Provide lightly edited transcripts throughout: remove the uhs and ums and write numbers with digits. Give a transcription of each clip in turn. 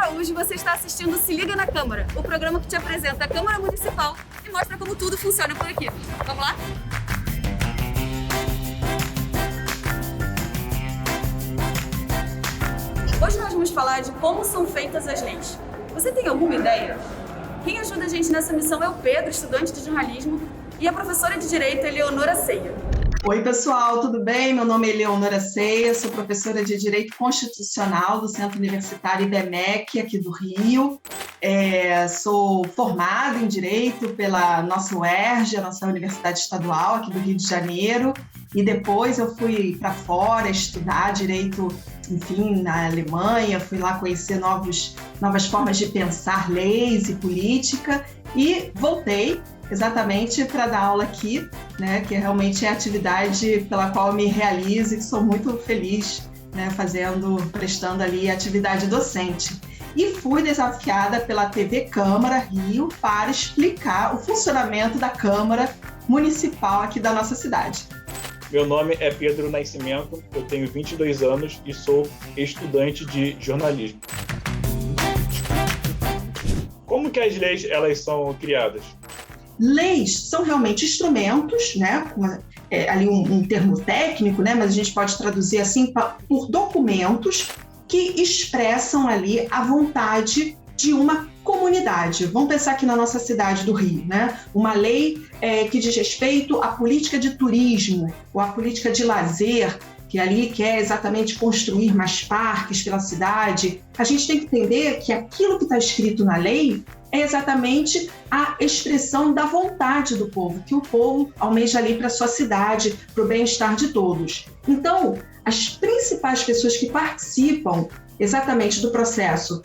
Araújo e você está assistindo Se Liga na Câmara, o programa que te apresenta a Câmara Municipal e mostra como tudo funciona por aqui. Vamos lá? Hoje nós vamos falar de como são feitas as leis. Você tem alguma ideia? Quem ajuda a gente nessa missão é o Pedro, estudante de jornalismo, e a professora de Direito, Eleonora Ceia. Oi, pessoal, tudo bem? Meu nome é Eleonora Ceia, sou professora de Direito Constitucional do Centro Universitário IBMEC, aqui do Rio. Sou formada em Direito pela nossa UERJ, a nossa Universidade Estadual, aqui do Rio de Janeiro, e depois eu fui para fora estudar Direito, enfim, na Alemanha, fui lá conhecer novas formas de pensar leis e política, e voltei exatamente para dar aula aqui, né, que realmente é a atividade pela qual eu me realizo e sou muito feliz, né, prestando ali atividade docente. E fui desafiada pela TV Câmara Rio para explicar o funcionamento da Câmara Municipal aqui da nossa cidade. Meu nome é Pedro Nascimento, eu tenho 22 anos e sou estudante de jornalismo. Como que as leis elas são criadas? Leis são realmente instrumentos, né? Ali um termo técnico, né? Mas a gente pode traduzir assim por documentos que expressam ali a vontade de uma comunidade. Vamos pensar aqui na nossa cidade do Rio, né? Uma lei que diz respeito à política de turismo ou à política de lazer, que ali quer exatamente construir mais parques pela cidade. A gente tem que entender que aquilo que está escrito na lei é exatamente a expressão da vontade do povo, que o povo almeja ali para a sua cidade, para o bem-estar de todos. Então, as principais pessoas que participam exatamente do processo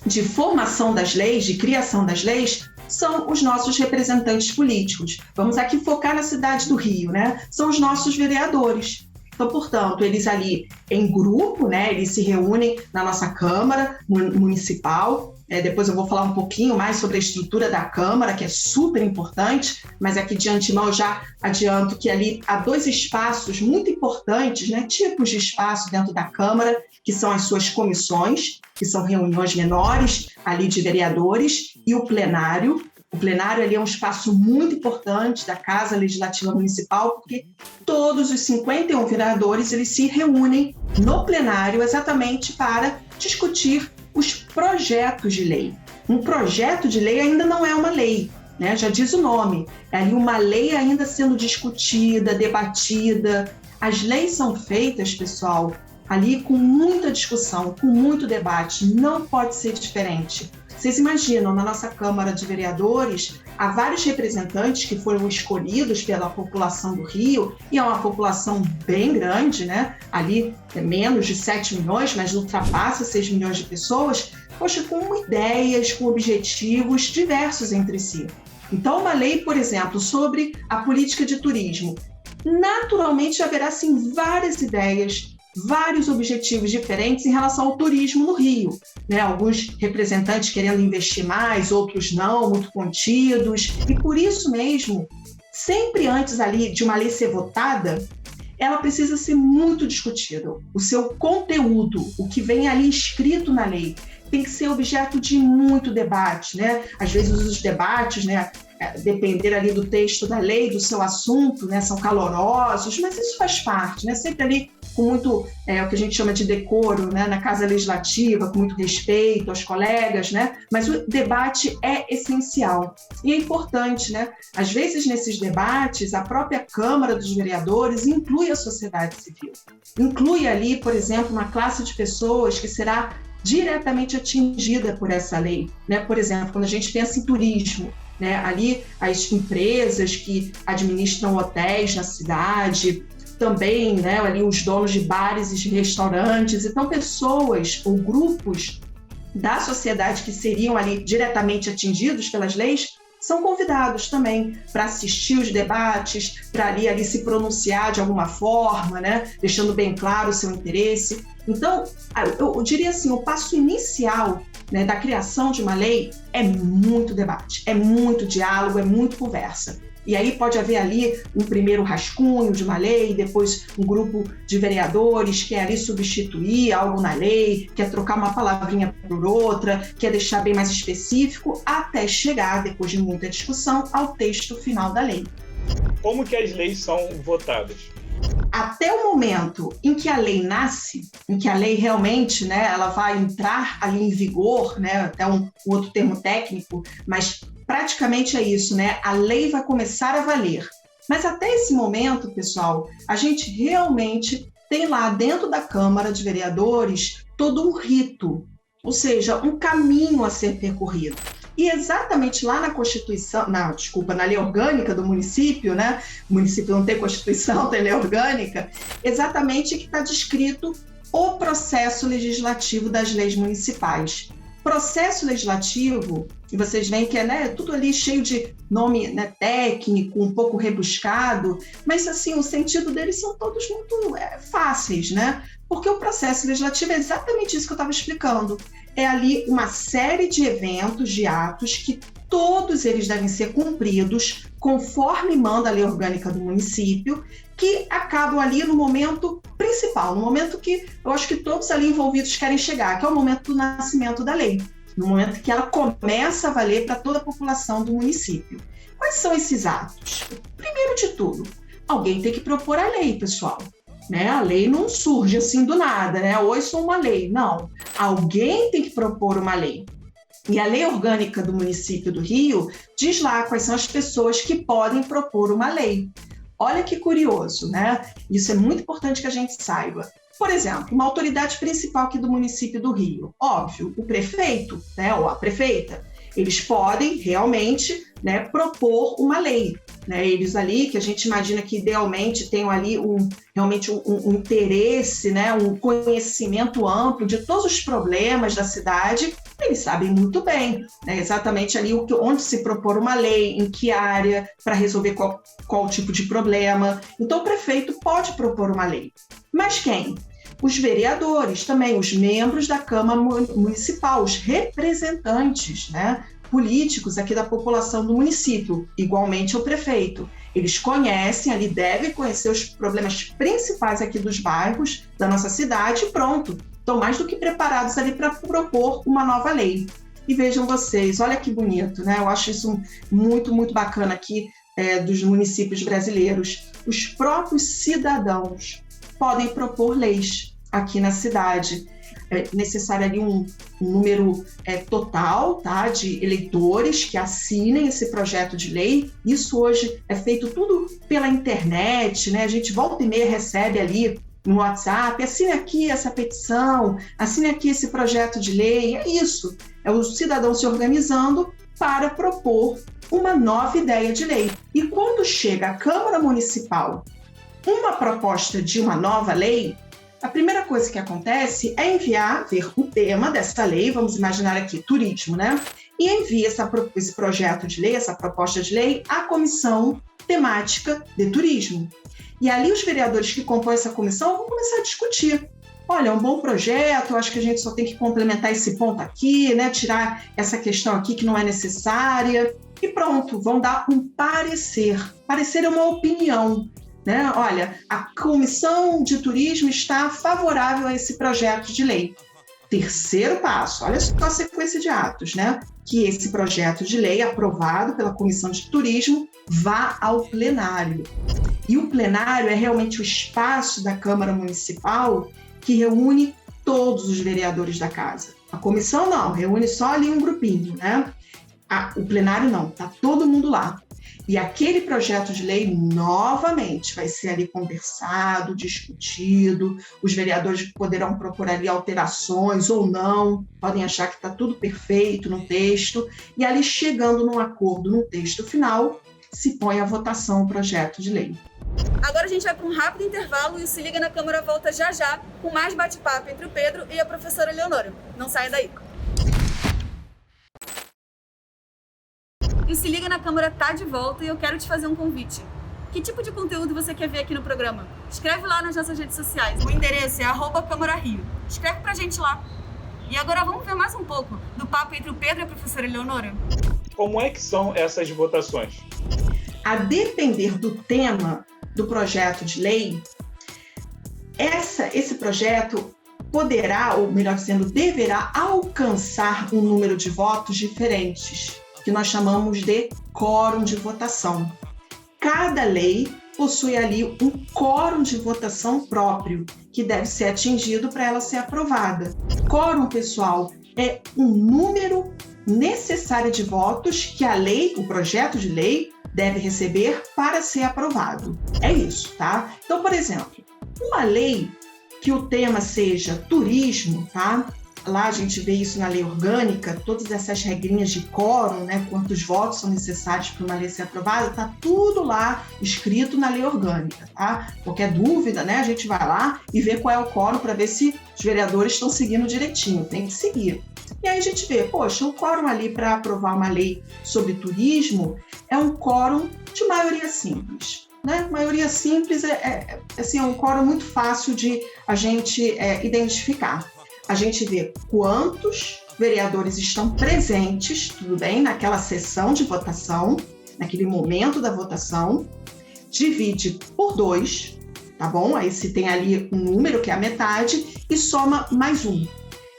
de formação das leis, de criação das leis, são os nossos representantes políticos. Vamos aqui focar na cidade do Rio, né? São os nossos vereadores. Então, portanto, eles ali em grupo, né, eles se reúnem na nossa Câmara Municipal. Depois eu vou falar um pouquinho mais sobre a estrutura da Câmara, que é super importante, mas aqui de antemão eu já adianto que ali há dois espaços muito importantes, né, tipos de espaço dentro da Câmara, que são as suas comissões, que são reuniões menores ali de vereadores, e o plenário. O plenário ali é um espaço muito importante da Casa Legislativa Municipal, porque todos os 51 vereadores eles se reúnem no plenário exatamente para discutir os projetos de lei. Um projeto de lei ainda não é uma lei, né? Já diz o nome. É ali uma lei ainda sendo discutida, debatida. As leis são feitas, pessoal, ali com muita discussão, com muito debate. Não pode ser diferente. Vocês imaginam, na nossa Câmara de Vereadores, há vários representantes que foram escolhidos pela população do Rio, e é uma população bem grande, né? Ali é menos de 7 milhões, mas ultrapassa 6 milhões de pessoas, poxa, com ideias, com objetivos diversos entre si. Então, uma lei, por exemplo, sobre a política de turismo, naturalmente haverá, sim, várias ideias, vários objetivos diferentes em relação ao turismo no Rio, né? Alguns representantes querendo investir mais, outros não, muito contidos, e por isso mesmo, sempre antes ali de uma lei ser votada, ela precisa ser muito discutida. O seu conteúdo, o que vem ali escrito na lei, tem que ser objeto de muito debate, né? Às vezes os debates, né, depender ali do texto da lei, do seu assunto, né, são calorosos, mas isso faz parte, né? Sempre ali com muito, o que a gente chama de decoro, né, na Casa Legislativa, com muito respeito aos colegas, né? Mas o debate é essencial e é importante, né? Às vezes, nesses debates, a própria Câmara dos Vereadores inclui a sociedade civil. Inclui ali, por exemplo, uma classe de pessoas que será diretamente atingida por essa lei, né? Por exemplo, quando a gente pensa em turismo, né? Ali as empresas que administram hotéis na cidade, também, né, ali os donos de bares e de restaurantes, então pessoas ou grupos da sociedade que seriam ali diretamente atingidos pelas leis são convidados também para assistir os debates, para ali se pronunciar de alguma forma, né, deixando bem claro o seu interesse. Então, eu diria assim, o passo inicial, né, da criação de uma lei é muito debate, é muito diálogo, é muito conversa. E aí pode haver ali um primeiro rascunho de uma lei, depois um grupo de vereadores quer ali substituir algo na lei, quer trocar uma palavrinha por outra, quer deixar bem mais específico, até chegar, depois de muita discussão, ao texto final da lei. Como que as leis são votadas? Até o momento em que a lei nasce, em que a lei realmente, né, ela vai entrar ali em vigor, né, até um outro termo técnico, mas praticamente é isso, né? A lei vai começar a valer. Mas até esse momento, pessoal, a gente realmente tem lá dentro da Câmara de Vereadores todo um rito, ou seja, um caminho a ser percorrido. E exatamente lá na Constituição, na lei orgânica do município, né? O município não tem Constituição, tem lei orgânica, exatamente que está descrito o processo legislativo das leis municipais. Processo legislativo, e vocês veem que é, né, tudo ali cheio de nome, né, técnico, um pouco rebuscado, mas assim, o sentido deles são todos muito fáceis, né? Porque o processo legislativo é exatamente isso que eu estava explicando. É ali uma série de eventos, de atos, que todos eles devem ser cumpridos conforme manda a lei orgânica do município, que acabam ali no momento principal, no momento que eu acho que todos ali envolvidos querem chegar, que é o momento do nascimento da lei, no momento que ela começa a valer para toda a população do município. Quais são esses atos? Primeiro de tudo, alguém tem que propor a lei, pessoal. Né? A lei não surge assim do nada, né? Hoje sou uma lei. Não, alguém tem que propor uma lei. E a lei orgânica do município do Rio diz lá quais são as pessoas que podem propor uma lei. Olha que curioso, né? Isso é muito importante que a gente saiba. Por exemplo, uma autoridade principal aqui do município do Rio, óbvio, o prefeito, né, ou a prefeita, eles podem realmente, né, propor uma lei. Né, eles ali, que a gente imagina que idealmente tenham ali realmente um interesse, né, um conhecimento amplo de todos os problemas da cidade, eles sabem muito bem, né, exatamente ali onde se propor uma lei, em que área, para resolver qual tipo de problema. Então o prefeito pode propor uma lei. Mas quem? Os vereadores também, os membros da Câmara Municipal, os representantes, né, políticos aqui da população do município, igualmente o prefeito. Eles conhecem ali, devem conhecer os problemas principais aqui dos bairros da nossa cidade e pronto. Estão mais do que preparados ali para propor uma nova lei. E vejam vocês, olha que bonito, né? Eu acho isso muito, muito bacana aqui dos municípios brasileiros. Os próprios cidadãos podem propor leis aqui na cidade. É necessário ali um número total, tá, de eleitores que assinem esse projeto de lei. Isso hoje é feito tudo pela internet, né? A gente volta e meia recebe ali no WhatsApp, assine aqui essa petição, assine aqui esse projeto de lei. É isso, é o cidadão se organizando para propor uma nova ideia de lei. E quando chega à Câmara Municipal uma proposta de uma nova lei, a primeira coisa que acontece é ver o tema dessa lei, vamos imaginar aqui turismo, né? E envia esse projeto de lei, essa proposta de lei, à comissão temática de turismo. E ali os vereadores que compõem essa comissão vão começar a discutir. Olha, é um bom projeto, eu acho que a gente só tem que complementar esse ponto aqui, né? Tirar essa questão aqui que não é necessária. E pronto, vão dar um parecer. Parecer é uma opinião. Né? Olha, a Comissão de Turismo está favorável a esse projeto de lei. Terceiro passo, olha só a sequência de atos, né? Que esse projeto de lei aprovado pela Comissão de Turismo vá ao plenário. E o plenário é realmente o espaço da Câmara Municipal que reúne todos os vereadores da casa. A comissão não, reúne só ali um grupinho, né? O plenário não, tá todo mundo lá. E aquele projeto de lei, novamente, vai ser ali conversado, discutido, os vereadores poderão propor ali alterações ou não, podem achar que está tudo perfeito no texto, e ali chegando num acordo no texto final, se põe à votação o projeto de lei. Agora a gente vai para um rápido intervalo e o Se Liga na Câmara volta já com mais bate-papo entre o Pedro e a professora Leonora. Não saia daí. E o Se Liga na Câmara tá de volta e eu quero te fazer um convite. Que tipo de conteúdo você quer ver aqui no programa? Escreve lá nas nossas redes sociais. O endereço é @CâmaraRio. Escreve pra gente lá. E agora vamos ver mais um pouco do papo entre o Pedro e a professora Leonora? Como é que são essas votações? a depender do tema do projeto de lei, esse projeto poderá, ou melhor dizendo, deverá alcançar um número de votos diferentes, que nós chamamos de quórum de votação. Cada lei possui ali um quórum de votação próprio, que deve ser atingido para ela ser aprovada. Quórum, pessoal, é um número necessário de votos que a lei, o projeto de lei, deve receber para ser aprovado. É isso, tá? Então, por exemplo, uma lei que o tema seja turismo, tá? Lá a gente vê isso na lei orgânica, todas essas regrinhas de quórum, né? Quantos votos são necessários para uma lei ser aprovada, tá tudo lá escrito na lei orgânica, tá? Qualquer dúvida, né? A gente vai lá e vê qual é o quórum para ver se os vereadores estão seguindo direitinho, tem que seguir. E aí a gente vê, poxa, o quórum ali para aprovar uma lei sobre turismo é um quórum de maioria simples. Né? Maioria simples é um quórum muito fácil de a gente identificar. A gente vê quantos vereadores estão presentes, tudo bem, naquela sessão de votação, naquele momento da votação, divide por 2, tá bom? Aí se tem ali um número que é a metade e soma mais 1.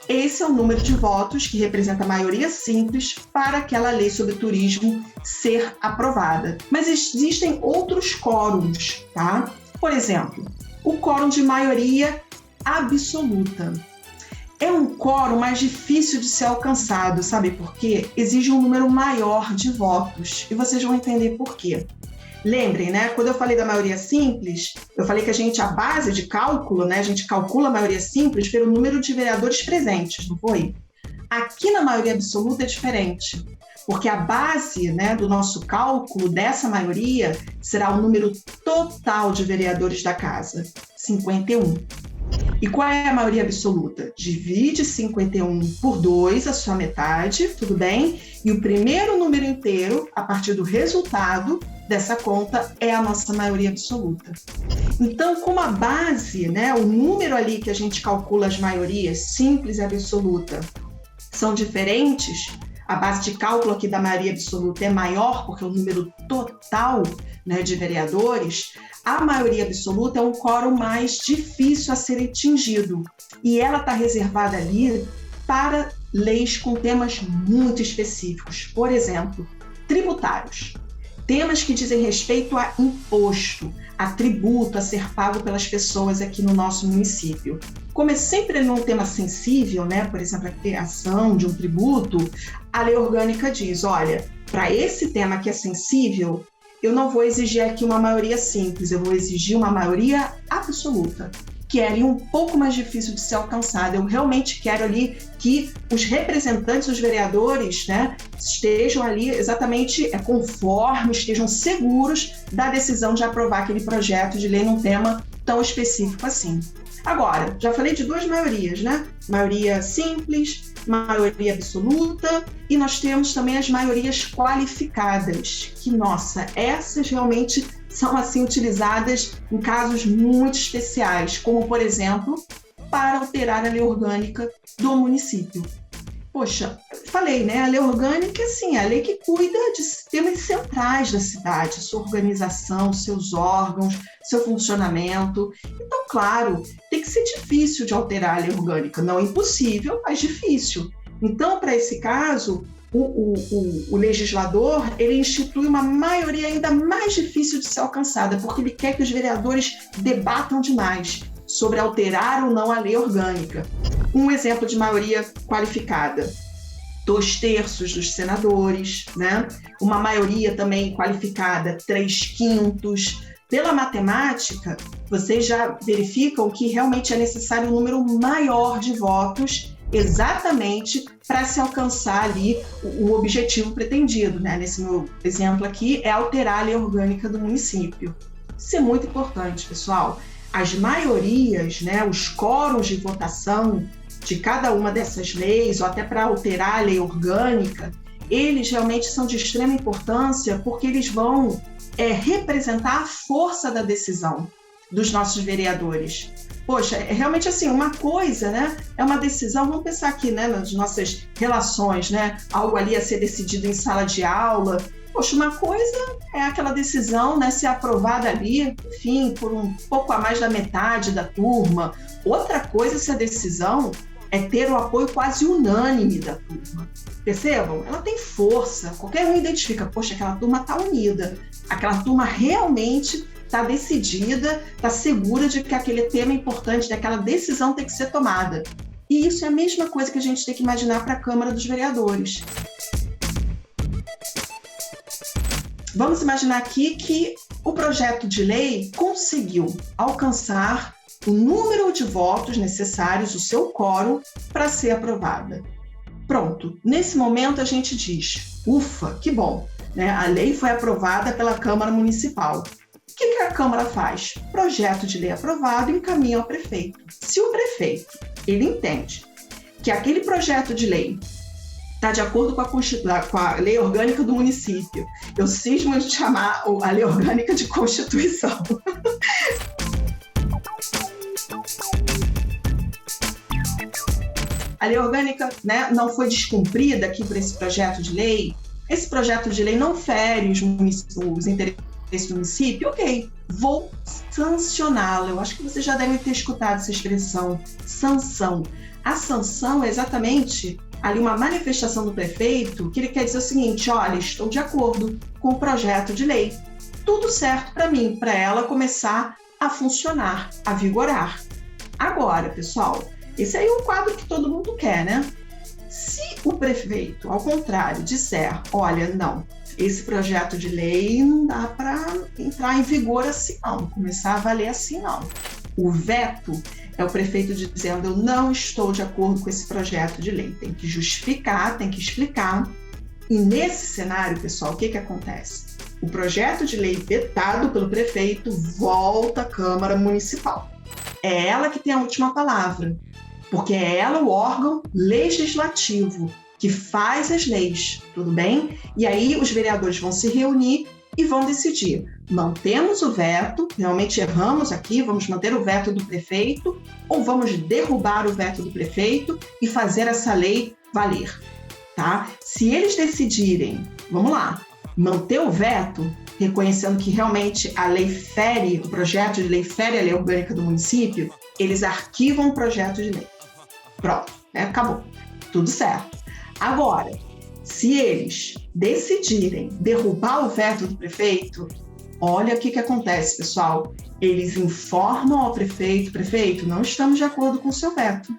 Esse é o número de votos que representa a maioria simples para aquela lei sobre turismo ser aprovada. Mas existem outros quórums, tá? Por exemplo, o quórum de maioria absoluta. É um quórum mais difícil de ser alcançado, sabe por quê? Exige um número maior de votos, e vocês vão entender por quê. Lembrem, né? Quando eu falei da maioria simples, eu falei que a base de cálculo, né? A gente calcula a maioria simples pelo número de vereadores presentes, não foi? Aqui na maioria absoluta é diferente, porque a base, né, do nosso cálculo dessa maioria será o número total de vereadores da casa, 51. E qual é a maioria absoluta? Divide 51 por 2, a sua metade, tudo bem? E o primeiro número inteiro, a partir do resultado dessa conta, é a nossa maioria absoluta. Então, como a base, né, o número ali que a gente calcula as maiorias, simples e absoluta, são diferentes, a base de cálculo aqui da maioria absoluta é maior, porque é o número total, né, de vereadores, a maioria absoluta é um quórum mais difícil a ser atingido. E ela está reservada ali para leis com temas muito específicos. Por exemplo, tributários. Temas que dizem respeito a imposto, a tributo a ser pago pelas pessoas aqui no nosso município. Como é sempre num tema sensível, né, por exemplo, a criação de um tributo, a lei orgânica diz, olha, para esse tema que é sensível, eu não vou exigir aqui uma maioria simples, eu vou exigir uma maioria absoluta, que é ali um pouco mais difícil de ser alcançada. Eu realmente quero ali que os representantes, os vereadores, né, estejam ali exatamente conformes, estejam seguros da decisão de aprovar aquele projeto de lei num tema tão específico assim. Agora, já falei de 2 maiorias, né? Maioria simples, maioria absoluta, e nós temos também as maiorias qualificadas, que, nossa, essas realmente são assim utilizadas em casos muito especiais, como, por exemplo, para alterar a lei orgânica do município. Poxa, falei, né? A lei orgânica é assim, a lei que cuida de temas centrais da cidade, sua organização, seus órgãos, seu funcionamento. Então, claro, tem que ser difícil de alterar a lei orgânica. Não impossível, mas difícil. Então, para esse caso, o legislador, ele institui uma maioria ainda mais difícil de ser alcançada, porque ele quer que os vereadores debatam demais sobre alterar ou não a lei orgânica. Um exemplo de maioria qualificada, 2/3 dos senadores, né? Uma maioria também qualificada, 3/5. Pela matemática, vocês já verificam que realmente é necessário um número maior de votos exatamente para se alcançar ali o objetivo pretendido, né? Nesse meu exemplo aqui, é alterar a lei orgânica do município. Isso é muito importante, pessoal. As maiorias, né, os quórums de votação de cada uma dessas leis, ou até para alterar a lei orgânica, eles realmente são de extrema importância porque eles vão representar a força da decisão dos nossos vereadores. Poxa, é realmente assim, uma coisa, né? É uma decisão, vamos pensar aqui, né, nas nossas relações, né? Algo ali a ser decidido em sala de aula, Poxa, uma coisa é aquela decisão, né, ser aprovada ali, enfim, por um pouco a mais da metade da turma. Outra coisa, essa decisão é ter o apoio quase unânime da turma. Percebam? Ela tem força. Qualquer um identifica, poxa, aquela turma está unida. Aquela turma realmente está decidida, está segura de que aquele tema é importante, daquela decisão tem que ser tomada. E isso é a mesma coisa que a gente tem que imaginar para a Câmara dos Vereadores. Vamos imaginar aqui que o projeto de lei conseguiu alcançar o número de votos necessários, o seu quórum, para ser aprovada. Pronto, nesse momento a gente diz, ufa, que bom, né? A lei foi aprovada pela Câmara Municipal. O que a Câmara faz? Projeto de lei aprovado encaminha ao prefeito. Se o prefeito ele entende que aquele projeto de lei está de acordo com a lei orgânica do município, eu cismo de chamar a lei orgânica de Constituição. A lei orgânica, né, não foi descumprida aqui por esse projeto de lei. Esse projeto de lei não fere os interesses do município. Ok, vou sancioná-la. Eu acho que vocês já devem ter escutado essa expressão, sanção. A sanção é exatamente ali uma manifestação do prefeito que ele quer dizer o seguinte, olha, estou de acordo com o projeto de lei. Tudo certo para mim, para ela começar a funcionar, a vigorar. Agora, pessoal, esse aí é um quadro que todo mundo quer, né? Se o prefeito, ao contrário, disser, olha, não, esse projeto de lei não dá para entrar em vigor assim não, começar a valer assim não. O veto é o prefeito dizendo, eu não estou de acordo com esse projeto de lei. Tem que justificar, tem que explicar. E nesse cenário, pessoal, o que acontece? O projeto de lei vetado pelo prefeito volta à Câmara Municipal. É ela que tem a última palavra, porque é ela o órgão legislativo que faz as leis, tudo bem? E aí os vereadores vão se reunir e vão decidir, mantemos o veto, realmente erramos aqui, vamos manter o veto do prefeito ou vamos derrubar o veto do prefeito e fazer essa lei valer, tá? Se eles decidirem, vamos lá, manter o veto, reconhecendo que realmente a lei fere, o projeto de lei fere a lei orgânica do município, eles arquivam o projeto de lei. Pronto, acabou. Tudo certo. Agora, se eles decidirem derrubar o veto do prefeito, olha o que acontece, pessoal. Eles informam ao prefeito, prefeito, não estamos de acordo com o seu veto.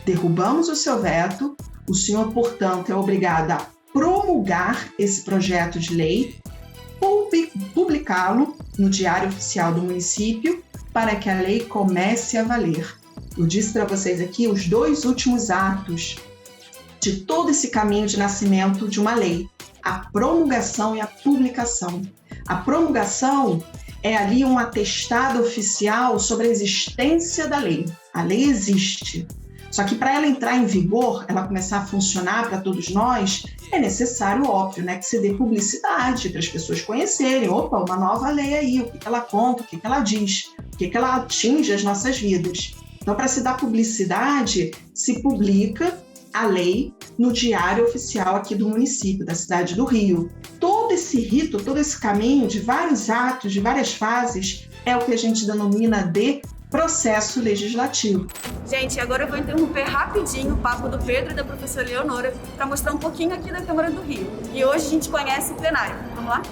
Derrubamos o seu veto, o senhor, portanto, é obrigado a promulgar esse projeto de lei, publicá-lo no Diário Oficial do município para que a lei comece a valer. Eu disse para vocês aqui os 2 últimos atos de todo esse caminho de nascimento de uma lei, a promulgação e a publicação. A promulgação é ali um atestado oficial sobre a existência da lei. A lei existe. Só que para ela entrar em vigor, ela começar a funcionar para todos nós, é necessário, óbvio, né, que se dê publicidade para as pessoas conhecerem. Opa, uma nova lei aí, o que ela conta, o que ela diz, o que ela atinge as nossas vidas. Então, para se dar publicidade, se publica a lei no Diário Oficial aqui do município, da cidade do Rio. Todo esse rito, todo esse caminho de vários atos, de várias fases, é o que a gente denomina de processo legislativo. Gente, agora eu vou interromper rapidinho o papo do Pedro e da professora Leonora para mostrar um pouquinho aqui da Câmara do Rio. E hoje a gente conhece o plenário. Vamos lá?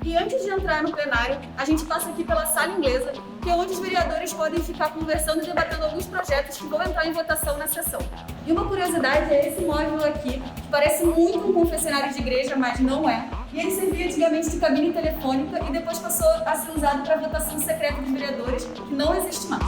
E antes de entrar no plenário, a gente passa aqui pela sala inglesa, que é onde os vereadores podem ficar conversando e debatendo alguns projetos que vão entrar em votação na sessão. E uma curiosidade é esse módulo aqui, que parece muito um confessionário de igreja, mas não é. E ele servia antigamente de cabine telefônica e depois passou a ser usado para votação secreta dos vereadores, que não existe mais.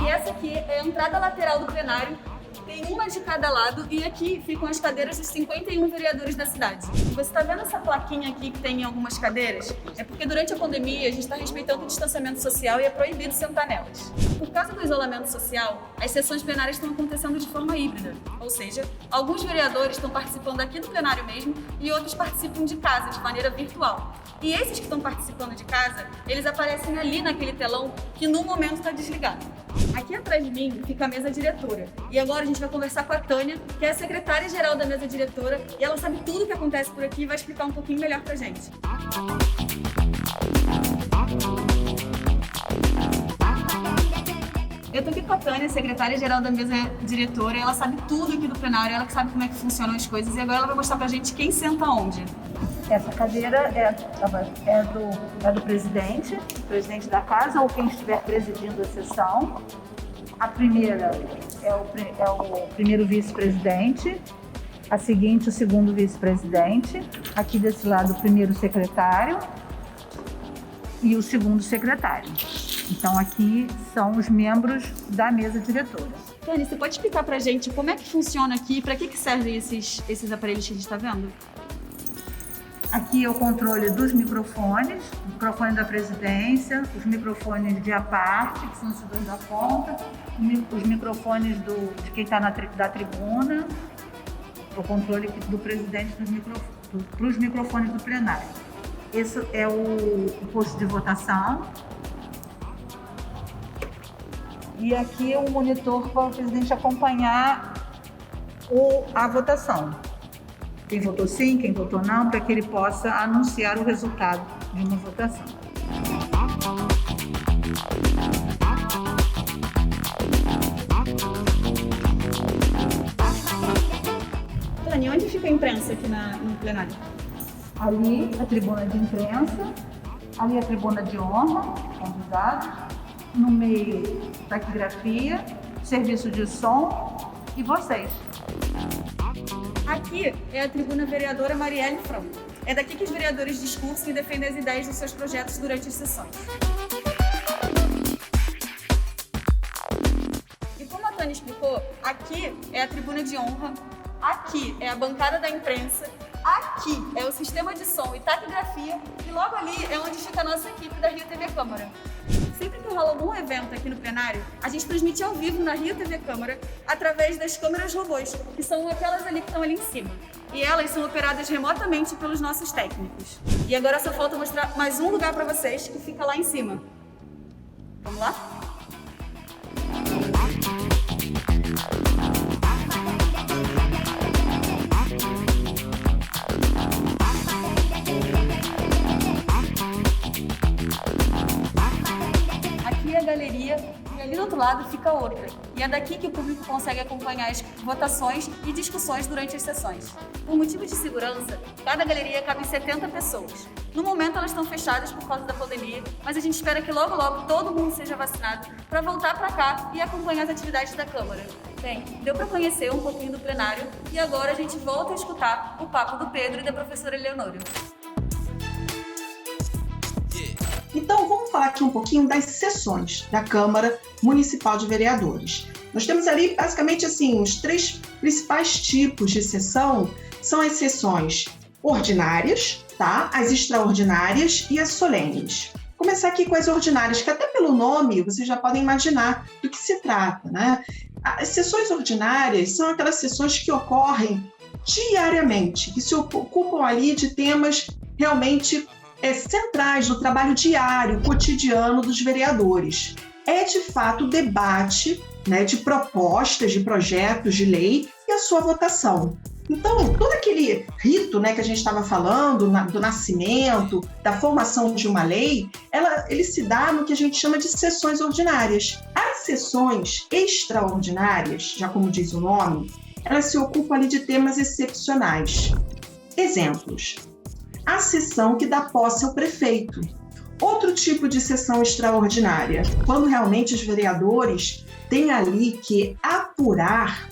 E essa aqui é a entrada lateral do plenário. Tem uma de cada lado e aqui ficam as cadeiras dos 51 vereadores da cidade. Você está vendo essa plaquinha aqui que tem em algumas cadeiras? É porque durante a pandemia a gente está respeitando o distanciamento social e é proibido sentar nelas. Por causa do isolamento social, as sessões plenárias estão acontecendo de forma híbrida. Ou seja, alguns vereadores estão participando aqui do plenário mesmo e outros participam de casa, de maneira virtual. E esses que estão participando de casa, eles aparecem ali naquele telão que no momento está desligado. Aqui atrás de mim fica a mesa diretora. E agora a gente vai conversar com a Tânia, que é a secretária-geral da mesa diretora, e ela sabe tudo o que acontece por aqui e vai explicar um pouquinho melhor pra gente. Eu tô aqui com a Tânia, secretária-geral da mesa diretora, e ela sabe tudo aqui do plenário, ela que sabe como é que funcionam as coisas, e agora ela vai mostrar pra gente quem senta onde. Essa cadeira é do presidente da casa ou quem estiver presidindo a sessão. A primeira é o primeiro vice-presidente, a seguinte o segundo vice-presidente, aqui desse lado o primeiro secretário e o segundo secretário. Então aqui são os membros da mesa diretora. Tânia, você pode explicar pra gente como é que funciona aqui e pra que servem esses aparelhos que a gente tá vendo? Aqui é o controle dos microfones, o microfone da presidência, os microfones de à parte, que são os dois da ponta, os microfones de quem está da tribuna, o controle do presidente para os microfones do plenário. Esse é o posto de votação. E aqui é o monitor para o presidente acompanhar a votação. Quem votou sim, quem votou não, para que ele possa anunciar o resultado de uma votação. Tânia, onde fica a imprensa aqui no plenário? Ali a tribuna de imprensa, ali a tribuna de honra, convidados, no meio taquigrafia, serviço de som e vocês. Aqui é a tribuna vereadora Marielle Franco. É daqui que os vereadores discursam e defendem as ideias dos seus projetos durante as sessões. E como a Tânia explicou, aqui é a tribuna de honra, aqui é a bancada da imprensa, aqui é o sistema de som e taquigrafia e logo ali é onde fica a nossa equipe da Rio TV Câmara. Sempre que rola algum evento aqui no plenário, a gente transmite ao vivo na Rio TV Câmara através das câmeras robôs, que são aquelas ali que estão ali em cima. E elas são operadas remotamente pelos nossos técnicos. E agora só falta mostrar mais um lugar para vocês que fica lá em cima. Vamos lá? Galeria e ali do outro lado fica outra. E é daqui que o público consegue acompanhar as votações e discussões durante as sessões. Por motivo de segurança, cada galeria cabe 70 pessoas. No momento elas estão fechadas por causa da pandemia, mas a gente espera que logo logo todo mundo seja vacinado para voltar para cá e acompanhar as atividades da Câmara. Bem, deu para conhecer um pouquinho do plenário e agora a gente volta a escutar o papo do Pedro e da professora Eleonora. Então, vamos falar aqui um pouquinho das sessões da Câmara Municipal de Vereadores. Nós temos ali, basicamente, assim, os três principais tipos de sessão são as sessões ordinárias, tá? As extraordinárias e as solenes. Vou começar aqui com as ordinárias, que até pelo nome vocês já podem imaginar do que se trata, né? As sessões ordinárias são aquelas sessões que ocorrem diariamente, que se ocupam ali de temas realmente centrais do trabalho diário, cotidiano dos vereadores. É, de fato, o debate, né, de propostas, de projetos de lei e a sua votação. Então, todo aquele rito, né, que a gente estava falando, do nascimento, da formação de uma lei, ele se dá no que a gente chama de sessões ordinárias. As sessões extraordinárias, já como diz o nome, elas se ocupam ali de temas excepcionais. Exemplos: a sessão que dá posse ao prefeito. Outro tipo de sessão extraordinária, quando realmente os vereadores têm ali que apurar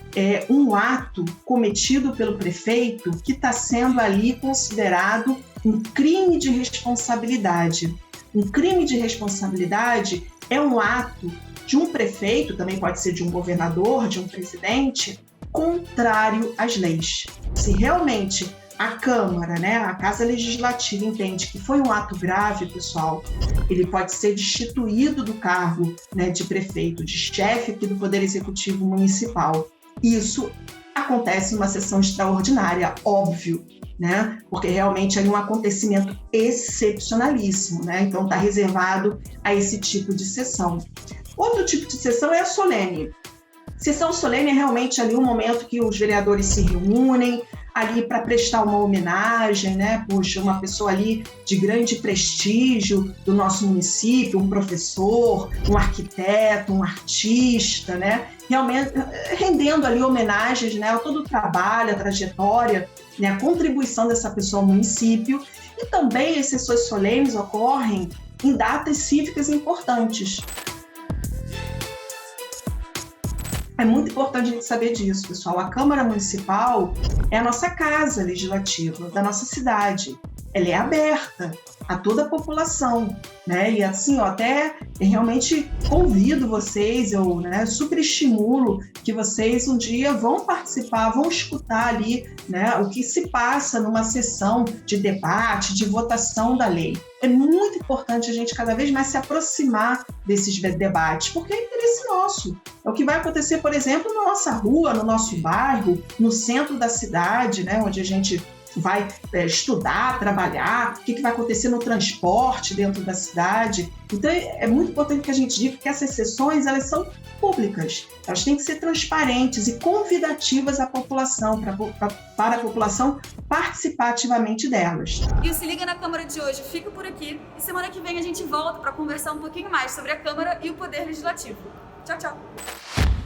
um ato cometido pelo prefeito que está sendo ali considerado um crime de responsabilidade. Um crime de responsabilidade é um ato de um prefeito, também pode ser de um governador, de um presidente, contrário às leis. Se realmente a Câmara, né, a Casa Legislativa entende que foi um ato grave, pessoal, ele pode ser destituído do cargo, né, de prefeito, de chefe aqui do Poder Executivo Municipal. Isso acontece numa sessão extraordinária, óbvio. né? Porque realmente é um acontecimento excepcionalíssimo, né? Então está reservado a esse tipo de sessão. Outro tipo de sessão é a solene. Sessão solene é realmente ali um momento que os vereadores se reúnem ali para prestar uma homenagem, né? Poxa, uma pessoa ali de grande prestígio do nosso município, um professor, um arquiteto, um artista, né? Realmente rendendo ali homenagens, né, a todo o trabalho, a trajetória, né, a contribuição dessa pessoa ao município. E também as sessões solenes ocorrem em datas cívicas importantes. É muito importante a gente saber disso, pessoal. A Câmara Municipal é a nossa casa legislativa da nossa cidade. Ela é aberta a toda a população, né? E assim, eu até realmente convido vocês, eu, né, super estimulo que vocês um dia vão participar, vão escutar ali, né, o que se passa numa sessão de debate, de votação da lei. É muito importante a gente cada vez mais se aproximar desses debates, porque é interesse nosso. É o que vai acontecer, por exemplo, na nossa rua, no nosso bairro, no centro da cidade, né, onde a gente vai estudar, trabalhar, o que vai acontecer no transporte dentro da cidade. Então, é muito importante que a gente diga que essas sessões, elas são públicas, elas têm que ser transparentes e convidativas à população, para a população participar ativamente delas. E o Se Liga na Câmara de hoje fica por aqui, e semana que vem a gente volta para conversar um pouquinho mais sobre a Câmara e o Poder Legislativo. Tchau, tchau!